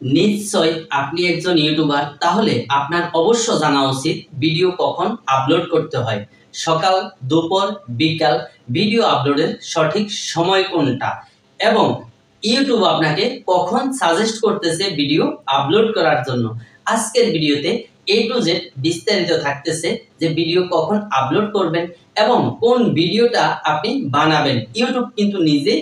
নিশ্চয় আপনি একজন ইউটিউবার, তাহলে আপনার অবশ্য জানা উচিত ভিডিও কখন আপলোড করতে হয়। সকাল, দুপুর, বিকাল ভিডিও আপলোডের সঠিক সময় কোনটা, এবং ইউটিউব আপনাকে কখন সাজেস্ট করতেছে ভিডিও আপলোড করার জন্য। আজকের ভিডিওতে A to Z বিস্তারিত থাকতেছে যে ভিডিও কখন আপলোড করবেন এবং কোন ভিডিওটা আপনি বানাবেন। ইউটিউব কিন্তু নিজে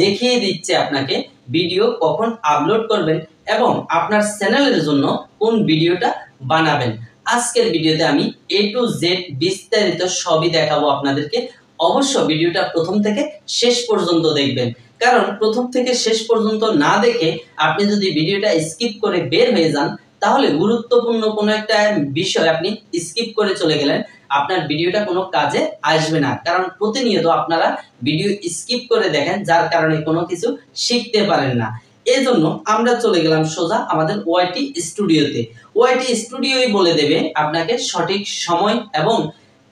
দেখিয়ে দিচ্ছে আপনাকে ভিডিও কখন আপলোড করবেন এবং আপনার চ্যানেলের জন্য কোন ভিডিওটা বানাবেন। আজকের ভিডিওতে আমি A to Z বিস্তারিত সবই দেখাবো আপনাদেরকে। অবশ্য ভিডিওটা প্রথম থেকে শেষ পর্যন্ত দেখবেন, কারণ প্রথম থেকে শেষ পর্যন্ত না দেখে আপনি যদি ভিডিওটা স্কিপ করে বের হয়ে যান, তাহলে গুরুত্বপূর্ণ কোনো একটা বিষয় আপনি স্কিপ করে চলে গেলেন, আপনার ভিডিওটা কোনো কাজে আসবে না। কারণ প্রতিনিয়ত আপনারা ভিডিও স্কিপ করে দেখেন, যার কারণে কোনো কিছু শিখতে পারেন না। এজন্য আমরা চলে গেলাম সোজা আমাদের ওয়াইটি স্টুডিওতে। ওয়াইটি স্টুডিওই বলে দেবে আপনাকে সঠিক সময় এবং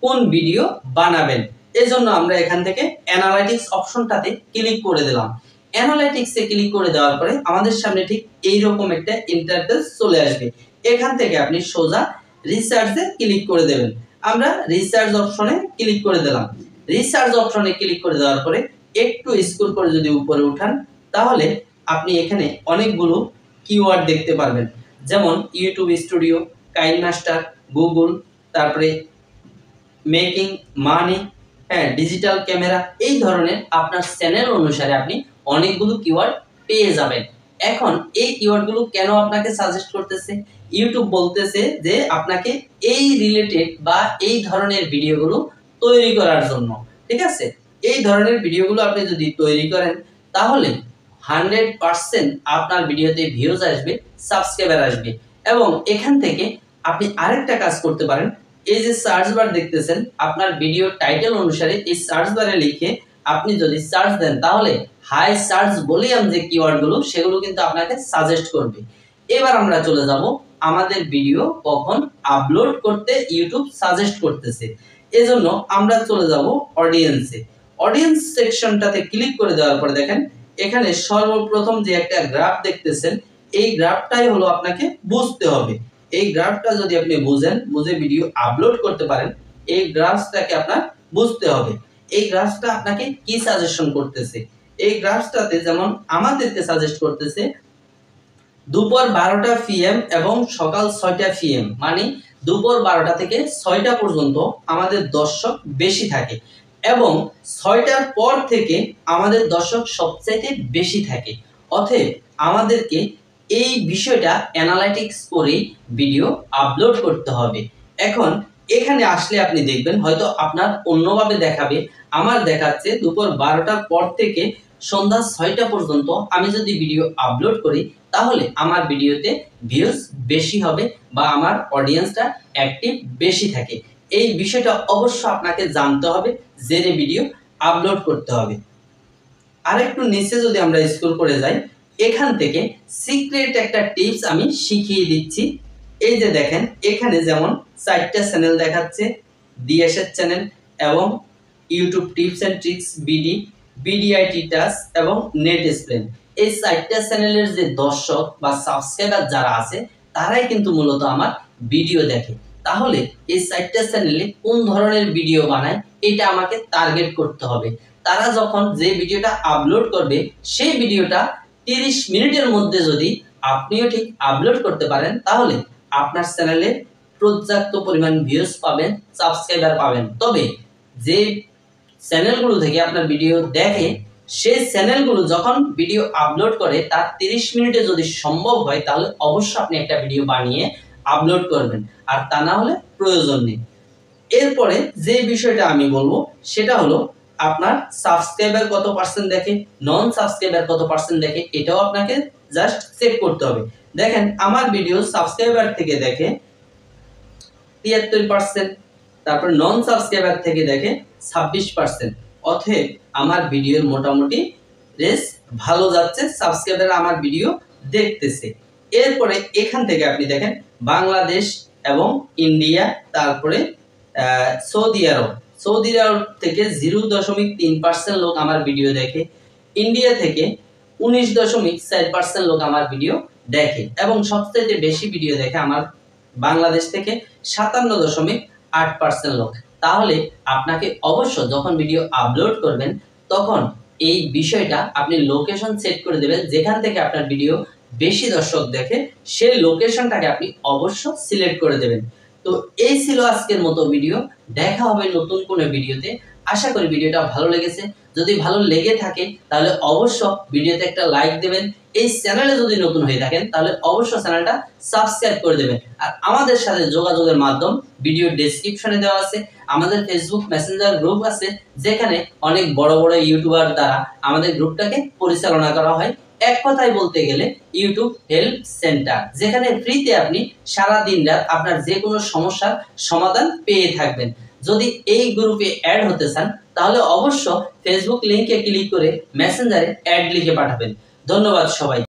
কোন ভিডিও বানাবেন। এজন্য আমরা এখান থেকে অ্যানালাইটিক্স অপশনটাতে ক্লিক করে দিলাম। অ্যানালাইটিক্সে ক্লিক করে দেওয়ার পরে আমাদের সামনে ঠিক এইরকম একটা ইন্টারফেস চলে আসবে। এখান থেকে আপনি সোজা রিসার্চে ক্লিক করে দেবেন। আমরা রিসার্চ অপশনে ক্লিক করে দিলাম। রিসার্চ অপশনে ক্লিক করে দেওয়ার পরে একটু স্ক্রল করে যদি উপরে উঠান, তাহলে আপনি এখানে অনেকগুলো কিওয়ার্ড দেখতে পারবেন, যেমন ইউটিউব স্টুডিও, কাইনমাস্টার, গুগল, তারপরে মেকিং মানি, ডিজিটাল ক্যামেরা, এই ধরনের আপনার চ্যানেল অনুসারে আপনি অনেকগুলো কিওয়ার্ড পেয়ে যাবেন। এখন এই কিওয়ার্ডগুলো কেন আপনাকে সাজেস্ট করতেছে? ইউটিউব বলতেছে যে আপনাকে এই রিলেটেড বা এই ধরনের ভিডিওগুলো তৈরি করার জন্য, ঠিক আছে? এই ধরনের ভিডিওগুলো আপনি যদি তৈরি করেন, তাহলে 100% আপনার ভিডিওতে ভিউজ আসবে, সাবস্ক্রাইবার আসবে। এবং এখান থেকে আপনি আরেকটা কাজ করতে পারেন। এই যে সার্চ বার দেখতেছেন, আপনার ভিডিও টাইটেল অনুসারে এই সার্চ বারে লিখে আপনি যদি সার্চ দেন, তাহলে হাই সার্চ ভলিউম যে কিওয়ার্ডগুলো, সেগুলো কিন্তু আপনাকে সাজেস্ট করবে। এবার আমরা চলে যাব আমাদের ভিডিও কখন আপলোড করতে ইউটিউব সাজেস্ট করতেছে। এজন্য আমরা চলে যাব অডিয়েন্সে। অডিয়েন্স সেকশনটাতে ক্লিক করে দেওয়ার পরে দেখেন এখানে সর্বপ্রথম যে একটা গ্রাফ দেখতেছেন, এই গ্রাফটাই হলো আপনাকে বুঝতে হবে। এই গ্রাফটা যদি আপনি বুঝে ভিডিও আপলোড করতে পারেন, এই গ্রাফটাকে আপনার বুঝতে হবে। এই গ্রাফটা আপনাকে কি সাজেশন করতেছে? এই গ্রাফটাতে যেমন আমাদেরকে সাজেস্ট করতেছে দুপুর 12টা PM এবং সকাল 6টা PM, মানে দুপুর 12টা থেকে 6টা পর্যন্ত আমাদের দর্শক বেশি থাকে এবং 6টার পর থেকে আমাদের দর্শক সবচাইতে বেশি থাকে। অতএব আমাদেরকে এই বিষয়টা অ্যানালাইটিক্স করে ভিডিও আপলোড করতে হবে। এখন এখানে আসলে আপনি দেখবেন হয়তো আপনার অন্যভাবে দেখাবে, আমার দেখাচ্ছে দুপুর 12টার পর থেকে সন্ধ্যা 6টা পর্যন্ত আমি যদি ভিডিও আপলোড করি, তাহলে আমার ভিডিওতে ভিউজ বেশি হবে বা আমার অডিয়েন্সটা অ্যাক্টিভ বেশি থাকে। এই বিষয়টা অবশ্য আপনাকে জানতে হবে, জেনে ভিডিও আপলোড করতে হবে। আরেকটু নিচে যদি আমরা স্ক্রল করে যাই, এখান থেকে সিক্রেট একটা টিপস আমি শিখিয়ে দিচ্ছি। এই যে দেখেন এখানে যেমন 4টা চ্যানেল দেখাচ্ছে, ডিএসএস চ্যানেল এবং YouTube tips and tricks BD, BDIT touch এবং নেট এক্সপ্লেন। এই 4টা চ্যানেলের যে দর্শক বা সাবস্ক্রাইবার যারা আছে, তারাই কিন্তু মূলত আমার ভিডিও দেখে। তাহলে এই 4টা চ্যানেলে কোন ধরনের ভিডিও বানায়, এটা আমাকে টার্গেট করতে হবে। তারা যখন যে ভিডিওটা আপলোড করবে, সেই ভিডিওটা 30 মিনিটের মধ্যে যদি আপনিও ঠিক আপলোড করতে পারেন, তাহলে আপনার চ্যানেলে পর্যাপ্ত পরিমাণ ভিউজ পাবেন, সাবস্ক্রাইবার পাবেন। তবে যে চ্যানেলগুলো থেকে আপনার ভিডিও দেখে, সেই চ্যানেলগুলো যখন ভিডিও আপলোড করে তার 30 মিনিটে যদি সম্ভব হয়, তাহলে অবশ্যই আপনি একটা ভিডিও বানিয়ে আপলোড করবেন, আর তা না হলে প্রয়োজন নেই। এরপরে যে বিষয়টা আমি বলবো সেটা হলো আপনার সাবস্ক্রাইবার কত পার্সেন্ট দেখে, নন সাবস্ক্রাইবার কত পার্সেন্ট দেখে, এটাও আপনাকে জাস্ট চেক করতে হবে। দেখেন আমার ভিডিও সাবস্ক্রাইবার থেকে দেখে 73%, তারপর নন সাবস্ক্রাইবার থেকে দেখে 26%। অতএব আমার ভিডিওর মোটামুটি রেস ভালো যাচ্ছে, সাবস্ক্রাইবার আমার ভিডিও দেখতেছে। এরপরে এখান থেকে আপনি দেখেন বাংলাদেশ এবং ইন্ডিয়া, তারপরে সৌদি আরব থেকে 0.3% লোক আমার ভিডিও দেখে, ইন্ডিয়া থেকে 19.4% লোক আমার ভিডিও দেখে এবং সবচেয়ে বেশি ভিডিও দেখে আমার বাংলাদেশ থেকে 57.8% লোক। তাহলে আপনাকে অবশ্য যখন ভিডিও আপলোড করবেন তখন এই বিষয়টা আপনি লোকেশন সেট করে দেবেন, যেখান থেকে আপনার ভিডিও বেশি দর্শক দেখে সেই লোকেশনটাকে আপনি অবশ্য সিলেক্ট করে দেবেন। তো এই ছিল আজকের মতো ভিডিও। দেখা হবে নতুন কোনো ভিডিওতে। আশা করি ভিডিওটা ভালো লেগেছে। যদি ভালো লেগে থাকে তাহলে অবশ্য ভিডিওতে একটা লাইক দেবেন। এই চ্যানেলে যদি নতুন হয়ে থাকেন তাহলে অবশ্য চ্যানেলটা সাবস্ক্রাইব করে দেবেন। আর আমাদের সাথে যোগাযোগের মাধ্যম ভিডিও ডেসক্রিপশনে দেওয়া আছে। আমাদের ফেসবুক মেসেঞ্জার গ্রুপ আছে, যেখানে অনেক বড় বড় ইউটিউবার দ্বারা আমাদের গ্রুপটাকে পরিচালনা করা হয়। এক কথায় বলতে গেলে ইউটিউব হেল্প সেন্টার, যেখানে ফ্রিতে আপনি সারা দিন রাত আপনার যে কোনো সমস্যার সমাধান পেয়ে থাকবেন। যদি এই গ্রুপে অ্যাড হতে চান তাহলে অবশ্য ফেসবুক লিংকে ক্লিক করে মেসেঞ্জারে অ্যাড লিখে পাঠাবেন। ধন্যবাদ সবাই।